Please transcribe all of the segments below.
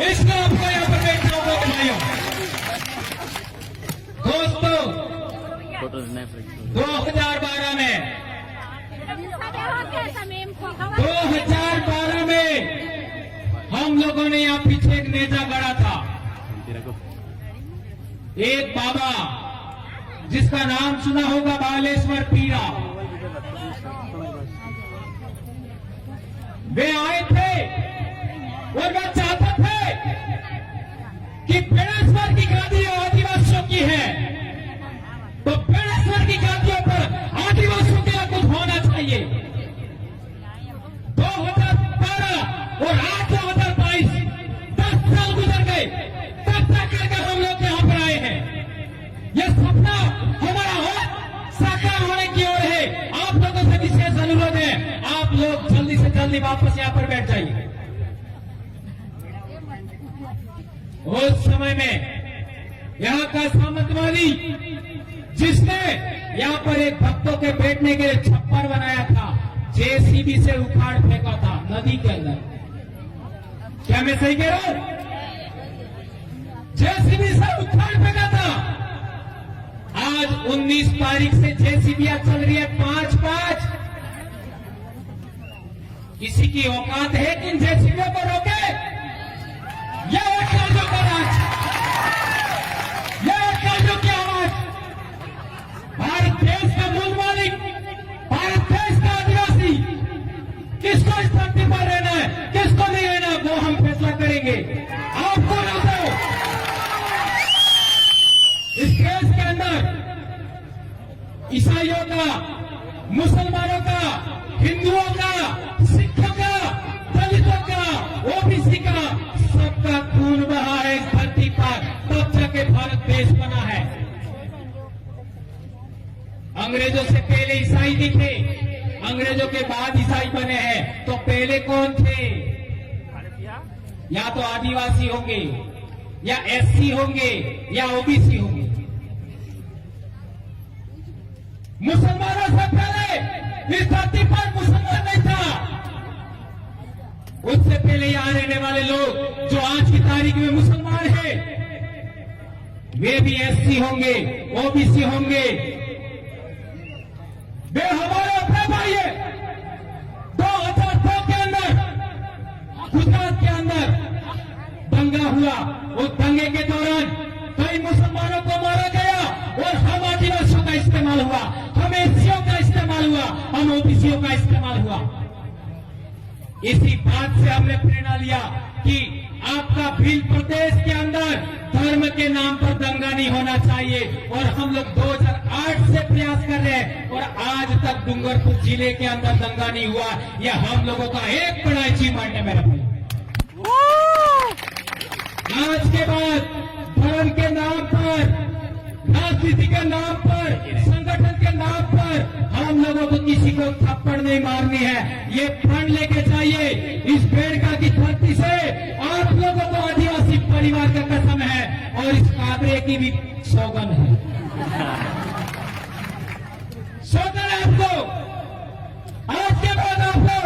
इसलिए आपको यहाँ पर बैठना होगा भाइयों। दोस्तों 2012 में 2012 में हम लोगों ने यहाँ पीछे एक नेता गढ़ा था, एक बाबा जिसका नाम सुना होगा, बालेश्वर पीरा। वे आए थे और वे चाहते थे कि बेड़ेश्वर की गादी आदिवासियों की है, तो बेड़ेश्वर की गादियों पर आदिवासियों के लिए कुछ होना चाहिए। 2012 और आज 2022 10 साल गुजर गए, तब तक करके हम लोग यहाँ पर आए हैं। यह सपना हमारा हो साकार होने की ओर है। आप लोगों से विशेष अनुरोध है, आप लोग जल्दी से जल्दी वापस यहाँ पर बैठ जाइए। उस समय में यहाँ का सामंतवादी जिसने यहाँ पर एक भक्तों के बैठने के लिए छप्पर बनाया था, जेसीबी से उखाड़ फेंका था नदी के अंदर। क्या मैं सही कह रहा हूं? जेसीबी से उखाड़ फेंका था। आज 19 तारीख से जेसीबी चल रही है 5-5। किसी की औकात है कि इन जेसीबियों को रोके? यह काजों का राज, यह काजों की आवाज। भारत देश का मूल मालिक, भारत देश का आदिवासी किसको इस धरती पर रहना है, किसको नहीं रहना, वो हम फैसला करेंगे। आपको ना दो इस देश के अंदर ईसाइयों का, मुसलमानों का, हिंदुओं का, सिखों का, दलितों का, ओबीसी का, सबका खून बहा है इस धरती पर, तब जाके भारत देश बना है। अंग्रेजों से पहले ईसाई दिखे, अंग्रेजों के बाद ईसाई बने हैं, तो पहले कौन थे? या तो आदिवासी होंगे, या एससी होंगे, या ओबीसी होंगे। मुसलमानों से पहले इस धरती पर मुसलमान नहीं था। उससे पहले यहां रहने वाले लोग जो आज की तारीख में मुसलमान हैं, वे भी एससी होंगे, ओबीसी होंगे। वे हमारे अपने भाई है। 2002 के अंदर गुजरात के अंदर दंगा हुआ। उस दंगे के दौरान कई मुसलमानों को मारा गया और हम आदिवासियों का इस्तेमाल हुआ, हम एससीओ का इस्तेमाल हुआ, हम ओबीसीओ का इस्तेमाल हुआ। इसी बात से हमने प्रेरणा लिया कि आपका भील प्रदेश के अंदर धर्म के नाम पर दंगा नहीं होना चाहिए, और हम लोग 2008 से प्रयास कर रहे हैं और आज तक डूंगरपुर जिले के अंदर दंगा नहीं हुआ। यह हम लोगों का एक बड़ा अचीवमेंट है मेरा भाई। आज के बाद धर्म के नाम पर, राजनीति के नाम पर, संगठन के नाम पर हम लोगों को किसी को थप्पड़ नहीं मारनी है। ये प्रण लेके चाहिए इस बेड़का की धरती से। आप लोगों को आदिवासी परिवार का कसम है और इस काबरे की भी सौगंध है, सौगंध है आपको। आज के बाद आप लोग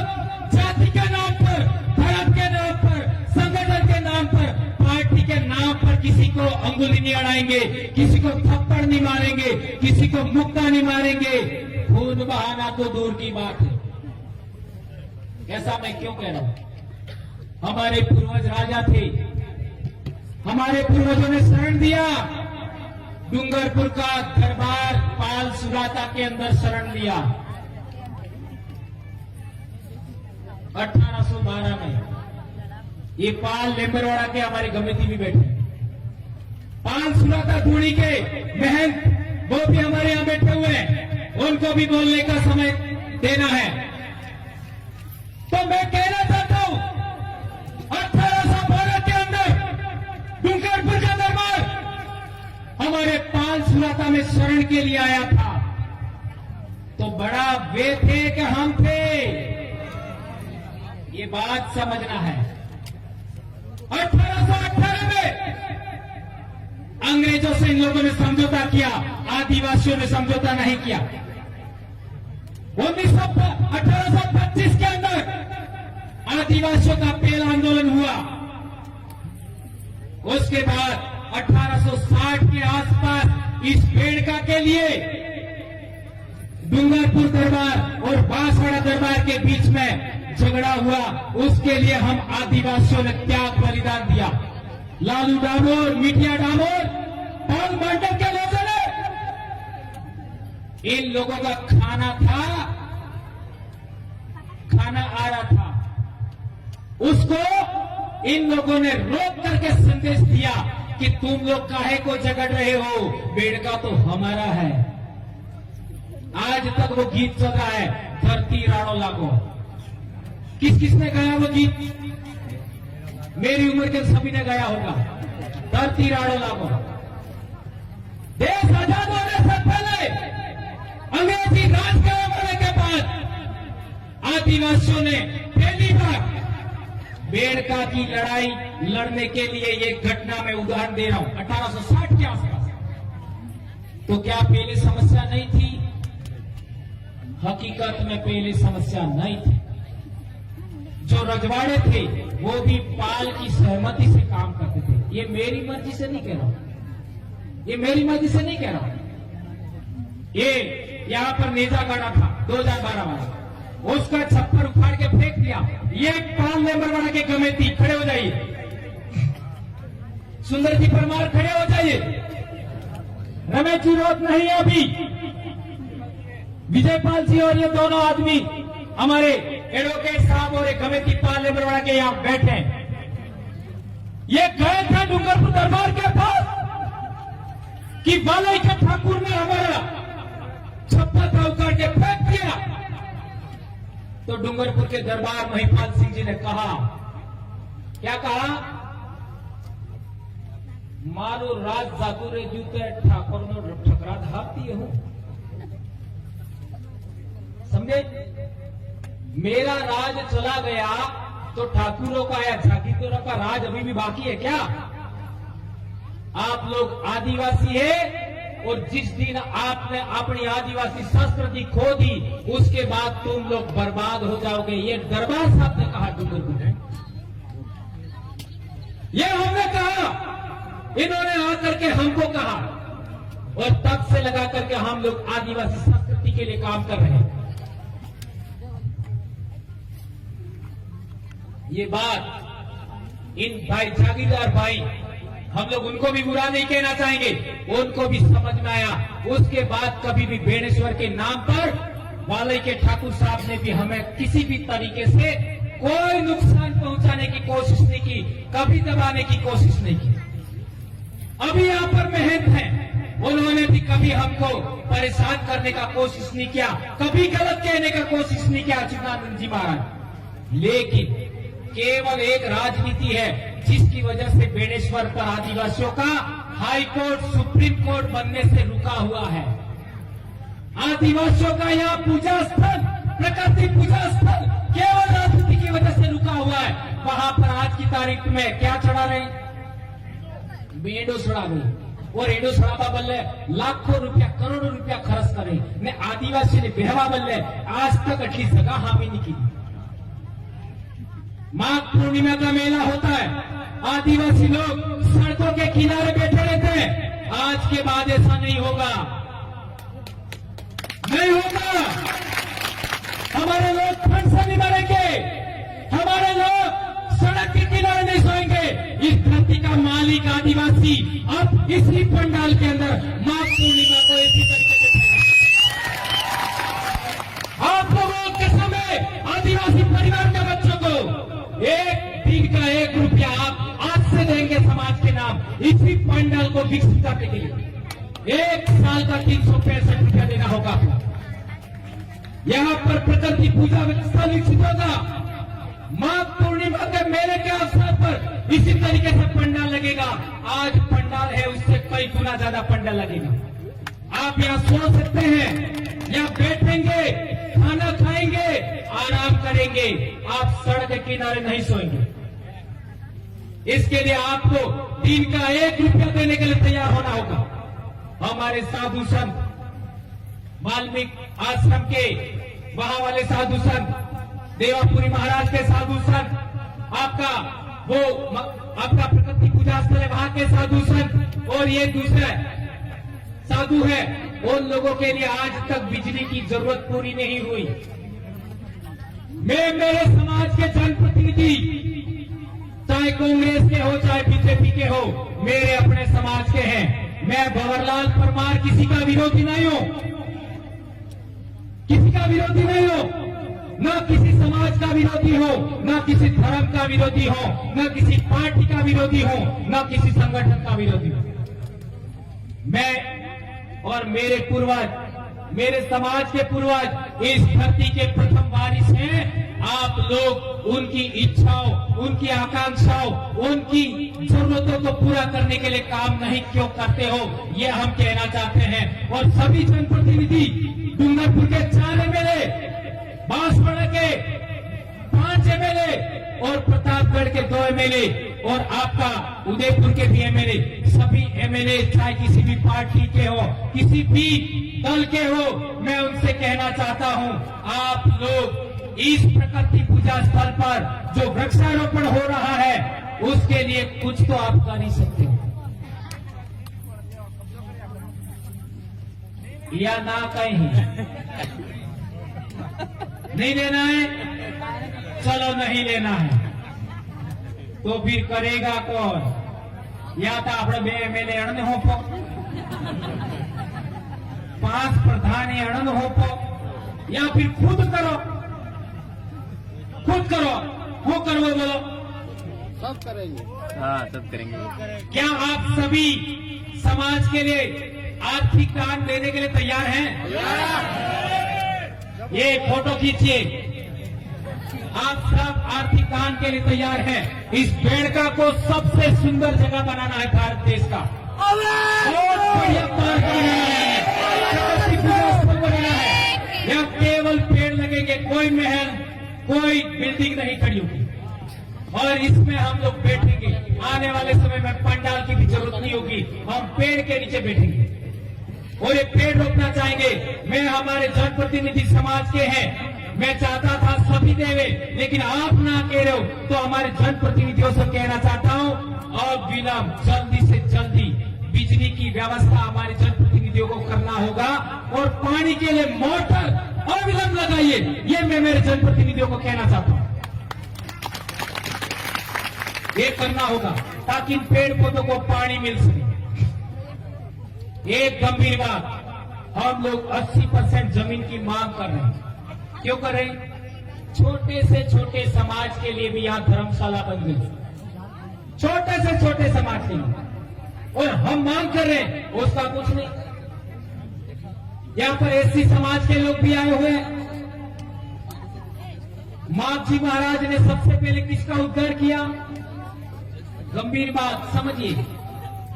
जाति के नाम पर, धर्म के नाम पर, संगठन के नाम पर, पार्टी के नाम पर किसी को अंगुली नहीं अड़ाएंगे, किसी को थप्पड़ नहीं मारेंगे, किसी को मुक्का नहीं मारेंगे। खून बहाना तो दूर की बात है। ऐसा मैं क्यों कह रहा हूं? हमारे पूर्वज राजा थे, हमारे पूर्वजों ने शरण दिया। डूंगरपुर का दरबार पाल सुराता के अंदर शरण लिया 1812 में। ये पाल लेम्बरवाड़ा के हमारी कमेटी भी बैठे, पाल सुराता धूड़ी के महंत वो भी हमारे यहां बैठे हुए हैं, उनको भी बोलने का समय देना है। तो मैं कहना चाहता हूं, 1812 के अंदर डूंगरपुर का दरबार हमारे पाल सुराता में शरण के लिए आया था, तो बड़ा वे थे कि हम थे, ये बात समझना है। 1818 में अंग्रेजों से इन लोगों ने समझौता किया, आदिवासियों ने समझौता नहीं किया। 1825 के अंदर आदिवासियों का पहला आंदोलन हुआ। उसके बाद 1860 के आसपास इस बेड़का के लिए डूंगरपुर दरबार और बांसवाड़ा दरबार के बीच में झगड़ा हुआ। उसके लिए हम आदिवासियों ने त्याग बलिदान दिया। लालू डामोर, मिठिया डामोर, पाल मंडल के लोगों ने, इन लोगों का खाना आ रहा था, उसको इन लोगों ने रोक करके संदेश दिया कि तुम लोग काहे को झगड़ रहे हो, बेड़का तो हमारा है। आज तक वो गीत चल रहा है, धरती राणो लागो। किस किसने गाया वो गीत? मेरी उम्र के सभी ने गाया होगा। धरती राणो लागो। देश आजाद होने से पहले, अंग्रेजी राज के होने के बाद आदिवासियों ने पहली बार बेड़का की लड़ाई लड़ने के लिए ये घटना में उदाहरण दे रहा हूं, 1860 के आसपास। तो क्या पहले समस्या नहीं थी? हकीकत में पहले समस्या नहीं थी। जो रजवाड़े थे वो भी पाल की सहमति से काम करते थे। ये मेरी मर्जी से नहीं कह रहा हूं, ये मेरी मर्जी से नहीं कह रहा हूं। ये यहां पर नेजा गाड़ा था 2012 वाला, उसका छप्पर उखाड़ के फेंक दिया। ये पाल मेंबर बना के कमेटी, खड़े हो जाइए। सुंदर जी परमार खड़े हो जाइए। रमेश जी रोक नहीं है अभी। विजयपाल जी और ये दोनों आदमी हमारे एडवोकेट साहब और एक कमेटी पाल मेंबर बना के यहां बैठे हैं। ये गए थे डूंगरपुर दरबार के पास कि वाले के ठाकुर ने हमारा छप्पर था उखाड़ के फेंक दिया। तो डूंगरपुर के दरबार महिपाल सिंह जी ने कहा, क्या कहा? मारो राज जातुरे जूते ठाकुर ने ठकरा धारती हूं। समझे? मेरा राज चला गया तो ठाकुरों का या जागीरदारों का राज अभी भी बाकी है क्या? आप लोग आदिवासी है, और जिस दिन आपने अपनी आदिवासी संस्कृति खो दी उसके बाद तुम लोग बर्बाद हो जाओगे। ये दरबार साहब ने कहा डूंगरपुर में, ये हमने कहा, इन्होंने आकर के हमको कहा, और तब से लगा करके हम लोग आदिवासी संस्कृति के लिए काम कर रहे हैं। ये बात इन भाई जागीरदार भाई, हम लोग उनको भी बुरा नहीं कहना चाहेंगे, उनको भी समझ में आया। उसके बाद कभी भी बेणेश्वर के नाम पर वालई के ठाकुर साहब ने भी हमें किसी भी तरीके से कोई नुकसान पहुंचाने की कोशिश नहीं की, कभी दबाने की कोशिश नहीं की। अभी यहाँ पर महंत हैं, उन्होंने भी कभी हमको परेशान करने का कोशिश नहीं किया, कभी गलत कहने का कोशिश नहीं किया अच्युतानंद जी महाराज। लेकिन केवल एक राजनीति है जिसकी वजह से बेणेश्वर पर आदिवासियों का हाई कोर्ट, सुप्रीम कोर्ट बनने से रुका हुआ है। आदिवासियों का यहाँ पूजा स्थल, प्रकृति पूजा स्थल केवल राजनीति की वजह से रुका हुआ है। वहां पर आज की तारीख में क्या चढ़ा रहे? मेडो चढ़ा रही, और एडो चढ़ावा बल्ले लाखों रुपया, करोड़ों रुपया खर्च करे ने आदिवासी ने बेहवा बल्ले आज तक अटली जगह हामी नहीं की। माघ पूर्णिमा का मेला होता है, आदिवासी लोग सड़कों के किनारे बैठे रहते हैं। आज के बाद ऐसा नहीं होगा, नहीं होगा। हमारे लोग ठंड से नहीं मरेंगे, हमारे लोग सड़क के किनारे नहीं सोएंगे। इस धरती का मालिक आदिवासी अब इसी पंडाल के अंदर माघ पूर्णिमा को इसी तरीके से आप लोगों के समय आदिवासी परिवार के बच्चों को एक दिन का 1 रुपया आप आज से देंगे समाज के नाम, इसी पंडाल को विकसित करने के लिए। 1 साल का 365 रुपया देना होगा। यहाँ पर प्रकृति पूजा व्यवस्था विकसित होगा। माघ पूर्णिमा के मेले के अवसर पर इसी तरीके से पंडाल लगेगा। आज पंडाल है, उससे कई गुना ज्यादा पंडाल लगेगा। आप यहाँ सो सकते हैं, यहाँ बैठेंगे, खाना खाएंगे, आराम करेंगे। आप सड़क के किनारे नहीं सोएंगे। इसके लिए आपको दिन का 1 रुपया देने के लिए तैयार होना होगा। हमारे साधु संत, वाल्मीकि आश्रम के वहां वाले साधु संत, देवापुरी महाराज के साधु संत, आपका प्रकृति पूजा स्थल है, वहां वहां के साधु संत और ये दूसरे साधु है, उन लोगों के लिए आज तक बिजली की जरूरत पूरी नहीं हुई। मैं मेरे समाज के जनप्रतिनिधि, चाहे कांग्रेस के हो चाहे बीजेपी के हो, मेरे अपने समाज के हैं। मैं भंवरलाल परमार किसी का विरोधी नहीं हूं, किसी का विरोधी नहीं हो, न किसी समाज का विरोधी हो, न किसी धर्म का विरोधी हो, न किसी पार्टी का विरोधी हो, न किसी संगठन का विरोधी हो। मैं और मेरे पूर्वज, मेरे समाज के पूर्वज इस धरती के प्रथम वारिस हैं। आप लोग उनकी इच्छाओं, उनकी आकांक्षाओं, उनकी जरूरतों को पूरा करने के लिए काम नहीं क्यों करते हो, ये हम कहना चाहते हैं। और सभी जनप्रतिनिधि, डूंगरपुर के 4 एमएलए, बांसवाड़ा के 5 एमएलए और प्रतापगढ़ के 2 एमएलए और आपका उदयपुर के भी एमएलए, सभी एमएलए चाहे किसी भी पार्टी के हो, किसी भी दल के हो, मैं उनसे कहना चाहता हूं, आप लोग इस प्रकृति पूजा स्थल पर जो वृक्षारोपण हो रहा है उसके लिए कुछ तो आप कर ही सकते हो, या ना कहीं नहीं लेना है, चलो नहीं लेना है तो फिर करेगा कौन? या तो આપણે 2 એમએલએ અણને હોપો, 5 प्रधान अणन होपो, या फिर खुद करो, खुद करो। वो करो, बोलो सब करेंगे। हाँ, सब करेंगे। क्या आप सभी समाज के लिए आर्थिक दान देने के लिए तैयार हैं? ये फोटो खींचिए, आप सब आर्थिक दान के लिए तैयार हैं। इस पेड़ को सबसे सुंदर जगह बनाना है भारत देश का, बहुत बढ़िया पार्क बनाना है, प्रकृति पूजा स्थल बनाना है। यहाँ केवल पेड़ लगेंगे, कोई महल, कोई बिल्डिंग नहीं खड़ी होगी, और इसमें हम लोग बैठेंगे। आने वाले समय में पंडाल की भी जरूरत नहीं होगी, हम पेड़ के नीचे बैठेंगे और ये पेड़ रोपना चाहेंगे। मैं हमारे जनप्रतिनिधि समाज के हैं, मैं चाहता था सभी देवे, लेकिन आप ना कह रहे हो तो हमारे जनप्रतिनिधियों से कहना चाहता हूं, और विलंब जल्दी से जल्दी बिजली की व्यवस्था हमारे जनप्रतिनिधियों को करना होगा, और पानी के लिए मोटर अविलंब लगाइए, ये मैं मेरे जनप्रतिनिधियों को कहना चाहता हूं। ये करना होगा ताकि इन पेड़ पौधों को पानी मिल सके। एक गंभीर बात, हम लोग 80% जमीन की मांग कर रहे हैं। क्यों कर रहे हैं? छोटे से छोटे समाज के लिए भी यहाँ धर्मशाला बन गई, छोटे से छोटे समाज के लिए, और हम मांग कर रहे हैं उसका कुछ नहीं। यहाँ पर एससी समाज के लोग भी आए हुए हैं। माघजी महाराज ने सबसे पहले किसका उद्धार किया? गंभीर बात समझिए,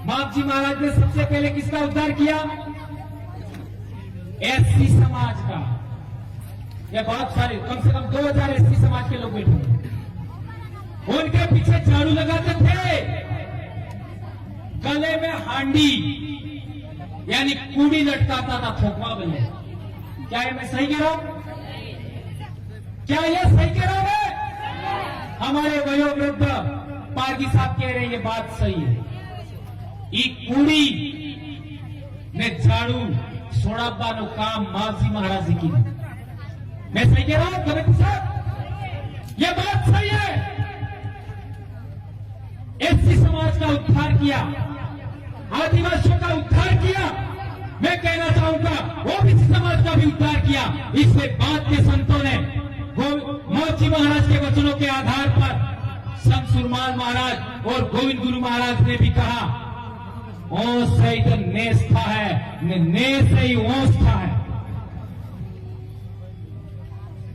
माघजी महाराज ने सबसे पहले किसका उद्धार किया? एससी समाज का। ये बहुत सारे, कम से कम 2000 एससी समाज के लोग बैठे हैं, उनके पीछे झाड़ू लगाते थे, गले में हांडी यानी कूड़ी लटकाता था, खोखवा बने। क्या मैं सही कह रहा हूं? क्या ये सही कह रहा हूं मैं? हमारे वयोवृद्ध पारगी साहब कह रहे हैं ये बात सही है। ये कूड़ी ने झाड़ू सोड़ाबानो काम माघजी महाराज जी की। मैं सही कह रहा हूं कमेटी साहब? ये बात सही है। एससी समाज का उद्धार किया, आदिवासियों का उद्धार किया, मैं कहना चाहूंगा ओबीसी समाज का भी उद्धार किया। इससे बाद के संतों ने, मौजी महाराज के वचनों के आधार पर संत सुरमाल महाराज और गोविंद गुरु महाराज ने भी कहा, ओस से इधर नेस था है, नेस से ही ओस था है।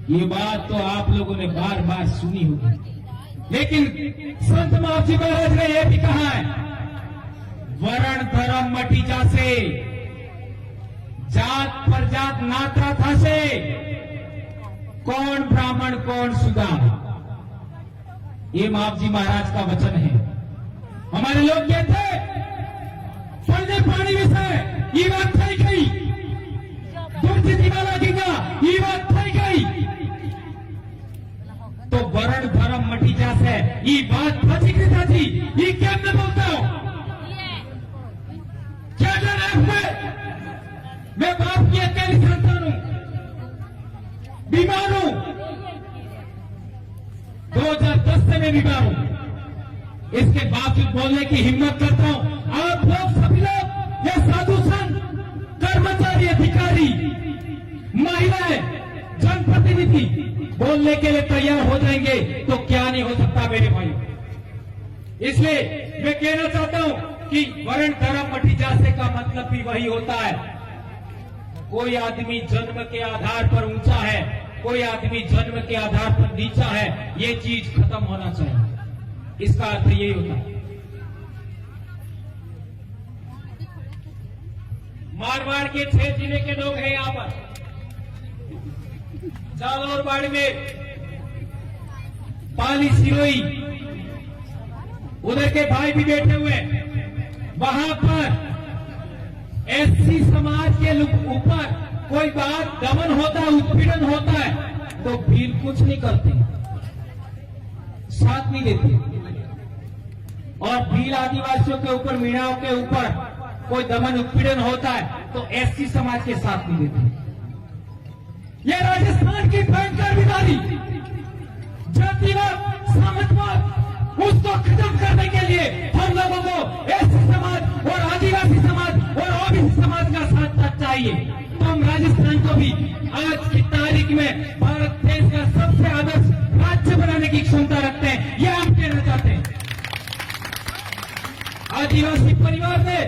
ये बात तो आप लोगों ने बार बार सुनी होगी, लेकिन संत मावजी महाराज ने यह भी कहा है, वर्ण धर्म मटी जासे, जात पर जात नाता था से, कौन ब्राह्मण कौन सुदार। ये मावजी महाराज का वचन है। हमारे लोग कहते पढ़ने पानी विषय ये बात થઈ ગઈ, दुर्जिती वाला गीता ये बात થઈ ગઈ, तो वर्ण धर्म मटी जासे ये बात પછી ગઈ थी, ये क्या मैं बोलता हूं? मैं बाप की अकेली संतान हूं, बीमार हूं, 2010 से मैं बीमार हूं। इसके बावजूद बोलने की हिम्मत करता हूं। आप लोग सभी लोग, ये साधु संत, कर्मचारी, अधिकारी, महिलाएं, जनप्रतिनिधि बोलने के लिए तैयार हो जाएंगे तो क्या नहीं हो सकता मेरे भाई। इसलिए मैं कहना चाहता हूं कि वर्ण धर्म मटी जासे का मतलब भी वही होता है। कोई आदमी जन्म के आधार पर ऊंचा है, कोई आदमी जन्म के आधार पर नीचा है, ये चीज खत्म होना चाहिए। इसका अर्थ यही होता है। मारवाड़ के 6 जिले के लोग हैं यहां पर, जालौर, बाड़मेर, पाली, सिरोही, उधर के भाई भी बैठे हुए हैं। वहां पर एससी समाज के ऊपर कोई बात दमन होता है, उत्पीड़न होता है तो भील कुछ नहीं करते, साथ नहीं देते। और भील आदिवासियों के ऊपर, मीणाओं के ऊपर कोई दमन उत्पीड़न होता है तो एससी समाज के साथ नहीं देते। यह राजस्थान की भयंकर बीमारी, जातिवाद, सामंतवाद, उसको खत्म करने के लिए हम लोगों को एससी समाज और आदिवासी समाज और ओबीसी समाज का साथ चाहिए। तो हम राजस्थान को भी आज की तारीख में भारत देश का सबसे आदर्श राज्य बनाने की क्षमता रखते हैं, यह हम कहना चाहते हैं। आदिवासी परिवार ने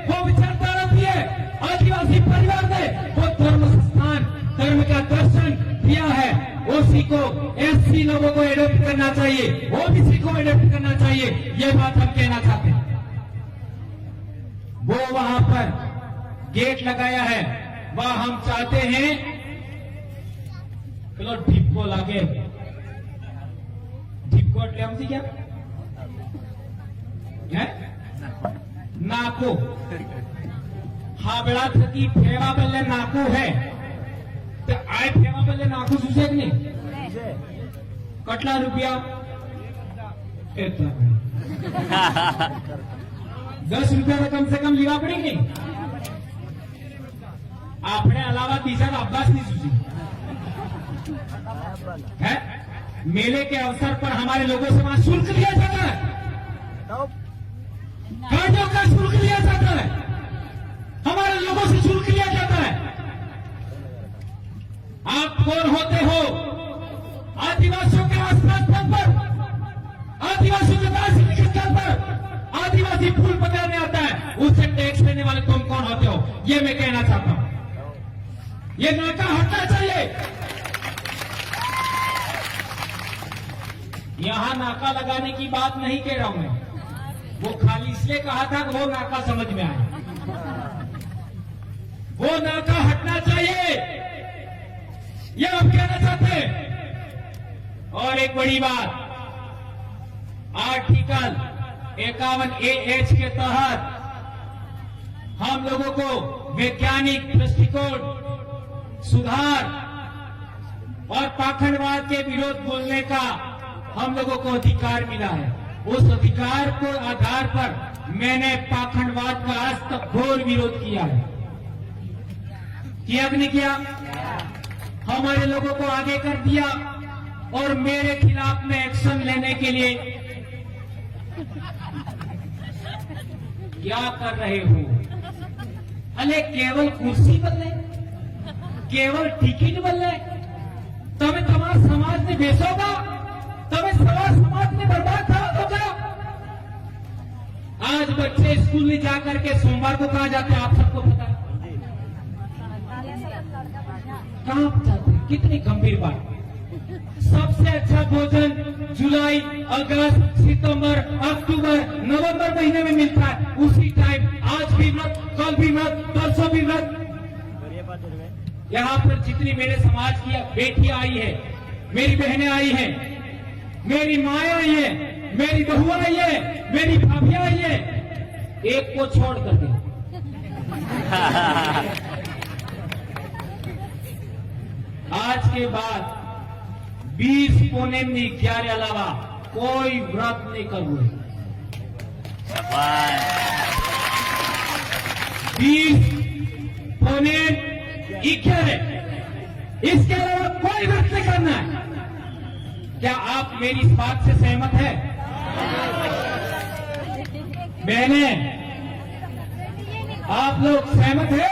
वो विचारधारा दी है, आदिवासी परिवार ने वो धर्म स्थान, धर्म का दर्शन दिया है। उसी को एससी लोगों को एडॉप्ट करना चाहिए, ओबीसी को एडॉप्ट करना चाहिए, ये बात हम कहना चाहते हैं। वो वहां पर गेट लगाया है, वह हम चाहते हैं चलो ढिपको लागे, ढिपको એટલે સમજી ગયા હે નાકો હાબળા થકી ફેવા બદલે નાકુ है तो आय फेवा बदले नाखू सुसे कि नहीं? कटला रुपया 10 रुपया तो कम से कम लेवा पड़ेंगे। आपने अलावा तीसरा अब्बास नहीं सूझी है। मेले के अवसर पर हमारे लोगों से वहां शुल्क लिया जाता है, गाड़ियों का शुल्क लिया जाता है, हमारे लोगों से शुल्क लिया जाता है। आप कौन होते हो? आदिवासियों के आस्थान पर, आदिवासियों के दार्शनिक स्थल पर आदिवासी फूल पकड़ने आता है, उससे टैक्स लेने वाले तुम कौन होते हो? ये मैं कहना चाहता हूं। ये नाका हटना चाहिए। यहां नाका लगाने की बात नहीं कह रहा हूं मैं, वो खाली इसलिए कहा था कि वो नाका समझ में आए। वो नाका हटना चाहिए, यह हम कहना चाहते हैं। और एक बड़ी बात, आर्टिकल 51AH के तहत हम लोगों को वैज्ञानिक दृष्टिकोण, सुधार और पाखंडवाद के विरोध बोलने का हम लोगों को अधिकार मिला है। उस अधिकार को आधार पर मैंने पाखंडवाद का आज तक घोर विरोध किया है। किया कि नहीं किया? हमारे लोगों को आगे कर दिया और मेरे खिलाफ में एक्शन लेने के लिए क्या कर रहे हो? अरे केवल कुर्सी बदले, केवल टिकट बदले, तमें તમારા સમાજને બેસોગા, તમે સમાજને बर्बाद करोगे। आज बच्चे स्कूल नहीं जाकर के सोमवार को कहाँ जाते हैं आप सबको पता है? कहां जाते हैं? कितनी गंभीर बात। सबसे अच्छा भोजन जुलाई, अगस्त, सितंबर, अक्टूबर, नवंबर महीने में मिलता है। उसी टाइम आज भी व्रत, कल भी व्रत, परसों भी व्रत। यहाँ पर जितनी मेरे समाज की बेटियां आई है, मेरी बहनें आई हैं, मेरी माँ आई है, मेरी बहू आई है, मेरी भाभियां आई है, एक को छोड़ करके आज के बाद 20 पूर्णिम ની ક્યારે અલાવા કોઈ વ્રત નહીં કરવું। 20 પૂર્ણિમ ये क्या है? इसके अलावा कोई व्रत नहीं करना है। क्या आप मेरी इस बात से सहमत है? बहने, आप लोग सहमत है?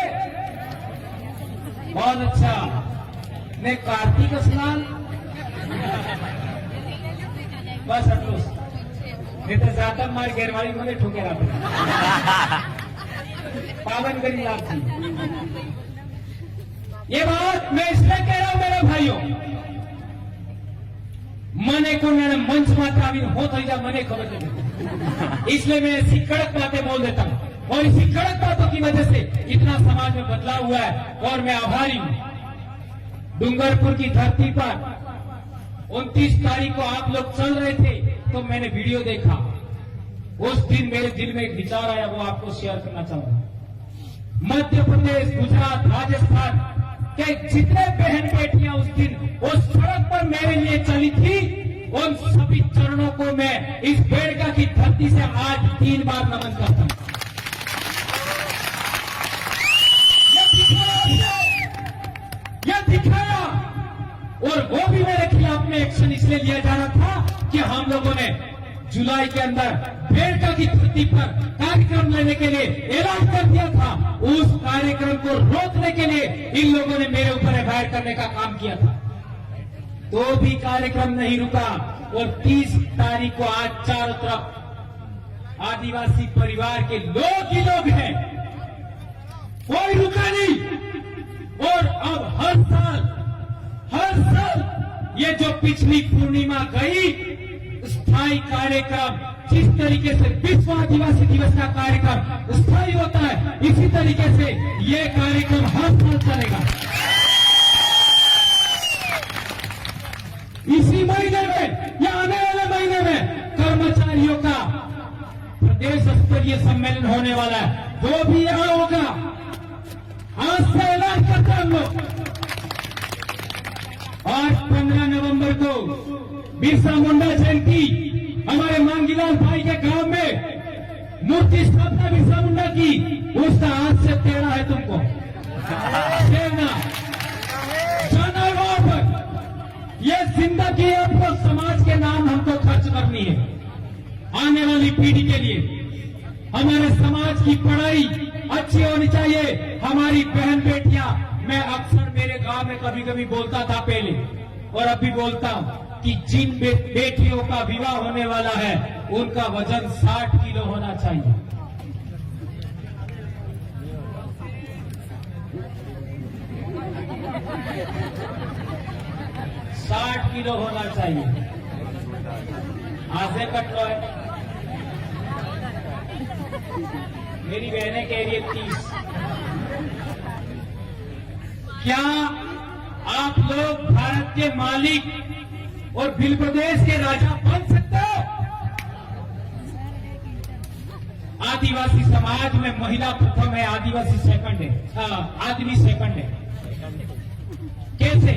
बहुत अच्छा। ने कार्तिक स्नान बस आटलू नहीं तो जाता मारी घेरवाड़ी मध्ये ठोके राहते पावन करी लागती। ये बात मैं इसलिए कह रहा हूं मेरे भाइयों, मने को मैंने मंच माता अभी हो तो जा मने खबर नहीं, इसलिए मैं ऐसी कड़क बातें बोल देता हूं और इसी कड़क बातों की वजह से इतना समाज में बदलाव हुआ है और मैं आभारी हूं। डूंगरपुर की धरती पर 29 तारीख को आप लोग चल रहे थे तो मैंने वीडियो देखा। उस दिन मेरे दिल में एक विचार आया, वो आपको शेयर करना चाहूंगा। मध्य प्रदेश, गुजरात, राजस्थान के जितने बहन बेटियां उस दिन उस सड़क पर मेरे लिए चली थी, उन सभी चरणों को मैं इस बेड़का की धरती से आज 3 बार नमन करता हूं। यह दिखाया और वो भी मेरे खिलाफ में एक्शन इसलिए लिया जा रहा था कि हम लोगों ने जुलाई के अंदर बेड़का की धरती पर कार्यक्रम लेने के लिए ऐलान कर दिया था। उस कार्यक्रम को रोकने के लिए इन लोगों ने मेरे ऊपर एफआईआर करने का काम किया था, तो भी कार्यक्रम नहीं रुका और 30 तारीख को आज चारों तरफ आदिवासी परिवार के लोग ही लोग हैं, कोई रुका नहीं। और अब हर साल ये जो पिछली पूर्णिमा गई, स्थायी कार्यक्रम जिस तरीके से विश्व आदिवासी दिवस का कार्यक्रम स्थायी होता है, इसी तरीके से ये कार्यक्रम हर साल चलेगा। इसी महीने में या आने वाले महीने में कर्मचारियों का प्रदेश स्तरीय सम्मेलन होने वाला है, वो भी यहां होगा। आज से ऐलान करते हम लोग। आज 15 नवंबर को बिरसा मुंडा जयंती हमारे मांगीलाल भाई के गांव में मूर्ति स्थापना बिरसा मुंडा की, उसका आज से 13 है तुमको देना जाना वहां पर। ये जिंदगी आपको समाज के नाम हमको खर्च करनी है, आने वाली पीढ़ी के लिए। हमारे समाज की पढ़ाई अच्छी होनी चाहिए। हमारी बहन बेटियां, मैं अक्सर मेरे गांव में कभी कभी बोलता था पहले और अब भी बोलता हूं कि जिन बेटियों का विवाह होने वाला है उनका वजन 60 किलो होना चाहिए। साठ किलो होना चाहिए। आधे कट लो है, मेरी बहनें कह रही है 30। क्या आप लोग भारत के मालिक और भिल प्रदेश के राजा बन सकते हो? आदिवासी समाज में महिला प्रथम है, आदिवासी सेकंड है, आदमी सेकंड है। कैसे?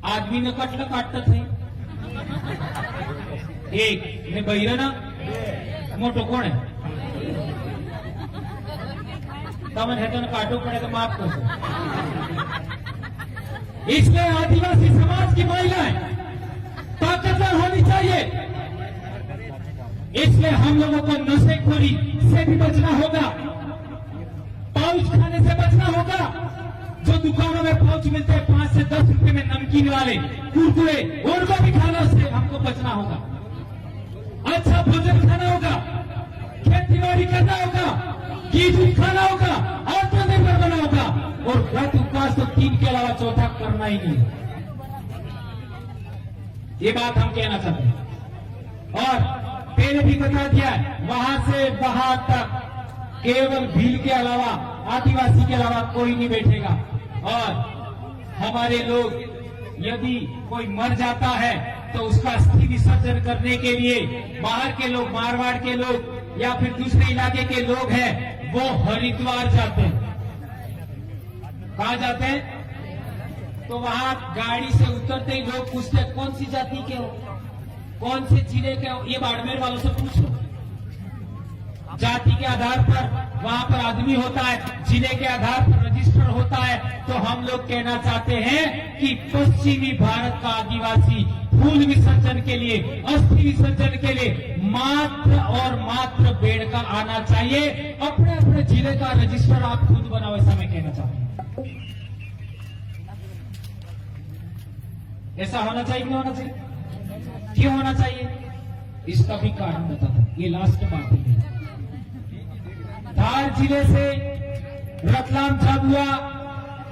आदमी ने कटलं काटत है एक ने बहिरना मोटो कोण है तमन है तो काटो पड़े तो माफ कर दो। इसलिए आदिवासी समाज की महिलाएं ताकतवर होनी चाहिए। इसलिए हम लोगों को नशेखोरी से भी बचना होगा, पाउच खाने से बचना होगा। जो दुकानों में पाउच मिलते हैं 5 से 10 रुपए में नमकीन वाले कुरकुरे, उनको भी खाना से हमको बचना होगा। अच्छा भोजन खाना होगा, खेती करना होगा, घी दूध खाना होगा, आत्मनिर्भर बनना होगा और व्रत उपवास तो 3 के अलावा चौथा करना ही नहीं। ये बात हम कहना चाहते हैं। और पहले भी बता दिया, वहां से वहां तक केवल भील के अलावा, आदिवासी के अलावा कोई नहीं बैठेगा। और हमारे लोग, यदि कोई मर जाता है तो उसका अस्थि विसर्जन करने के लिए बाहर के लोग, मारवाड़ के लोग या फिर दूसरे इलाके के लोग हैं, वो हरिद्वार जाते हैं। कहां जाते हैं? तो वहां गाड़ी से उतरते ही लोग पूछते हैं कौन सी जाति के हो, कौन से जिले के हो। ये बाड़मेर वालों से पूछो, जाति के आधार पर वहाँ पर आदमी होता है, जिले के आधार पर रजिस्टर होता है। तो हम लोग कहना चाहते हैं कि पश्चिमी भारत का आदिवासी फूल विसर्जन के लिए, अस्थि विसर्जन के लिए मात्र और मात्र बेड़ का आना चाहिए। अपने अपने जिले का रजिस्टर आप खुद बनाओ, ऐसा मैं कहना चाहता हूँ। ऐसा होना चाहिए कि नहीं होना चाहिए? क्यों होना चाहिए? इसका भी कारण बताता हूं। ये लास्ट बात है। धार जिले से रतलाम, झाबुआ,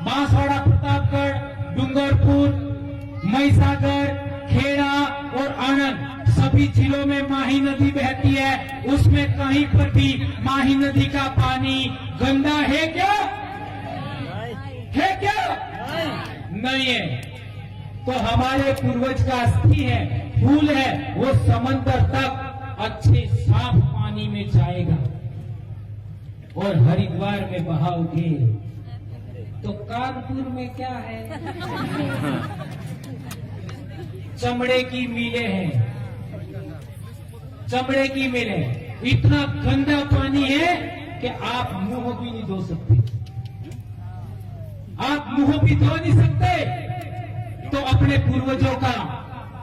बांसवाड़ा, प्रतापगढ़, डूंगरपुर, महिसागर, खेड़ा और आनंद सभी जिलों में माही नदी बहती है। उसमें कहीं पर भी माही नदी का पानी गंदा है क्या? है क्या? नहीं है। तो हमारे पूर्वज का अस्थि है, फूल है, वो समंदर तक अच्छे साफ पानी में जाएगा और हरिद्वार में बहाओगे तो कानपुर में क्या है? चमड़े की मिलें हैं, चमड़े की मिलें। इतना गंदा पानी है कि आप मुंह भी नहीं धो सकते, आप मुंह भी धो नहीं सकते। तो अपने पूर्वजों का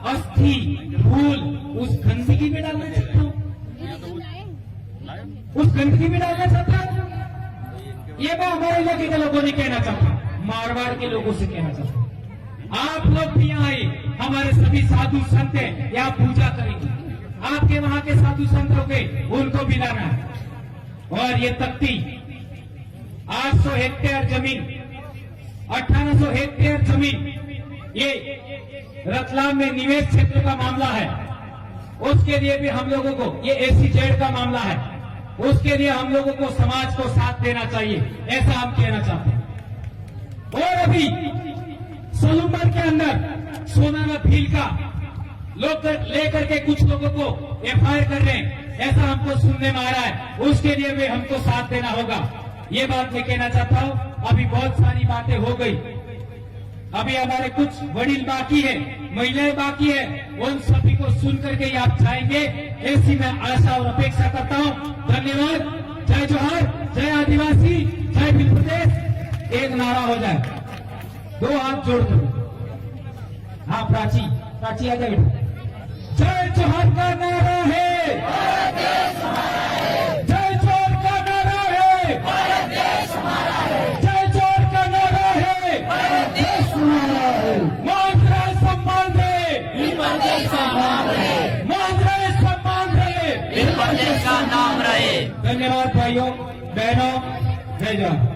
अस्थि फूल उस गंदगी में डालना चाहता हूं, उस गंदगी में डालना चाहता हूं। ये मैं हमारे इलाके के लोगों ने कहना चाहता हूं, मारवाड़ के लोगों से कहना चाहता हूं। आप लोग भी यहाँ आए, हमारे सभी साधु संत हैं, यहाँ पूजा करेंगे। आपके वहां के साधु संत होंगे, उनको भी लाना है। और ये तख्ती 800 हेक्टेयर जमीन, 1800 हेक्टेयर जमीन, ये रतलाम में निवेश क्षेत्र का मामला है। उसके लिए भी हम लोगों को, ये SEZ का मामला है, उसके लिए हम लोगों को समाज को साथ देना चाहिए, ऐसा हम कहना चाहते हैं। और अभी सलूमर के अंदर सोनाना भील का लोग लेकर के कुछ लोगों को FIR कर रहे हैं, ऐसा हमको सुनने में आ रहा है। उसके लिए भी हमको साथ देना होगा। ये बात मैं कहना चाहता हूं। अभी बहुत सारी बातें हो गई, अभी हमारे कुछ वडील बाकी है, महिलाएं बाकी है, उन सभी को सुन करके ही आप जाएंगे, ऐसी मैं आशा और अपेक्षा करता हूं। धन्यवाद। जय जोहार, जय आदिवासी, जय भील प्रदेश। एक नारा हो जाए, दो हाथ जोड़ दो। हाँ प्राची, प्राची आ जाए। जय जोहार का नारा है, जय जोहार का नारा है, जय जोहार का नारा है। मांझराय सम्मान दे, मांझराय सम्मान दे, भील प्रदेश का नाम रहे। धन्यवाद भाइयों बहनों, जय जवान।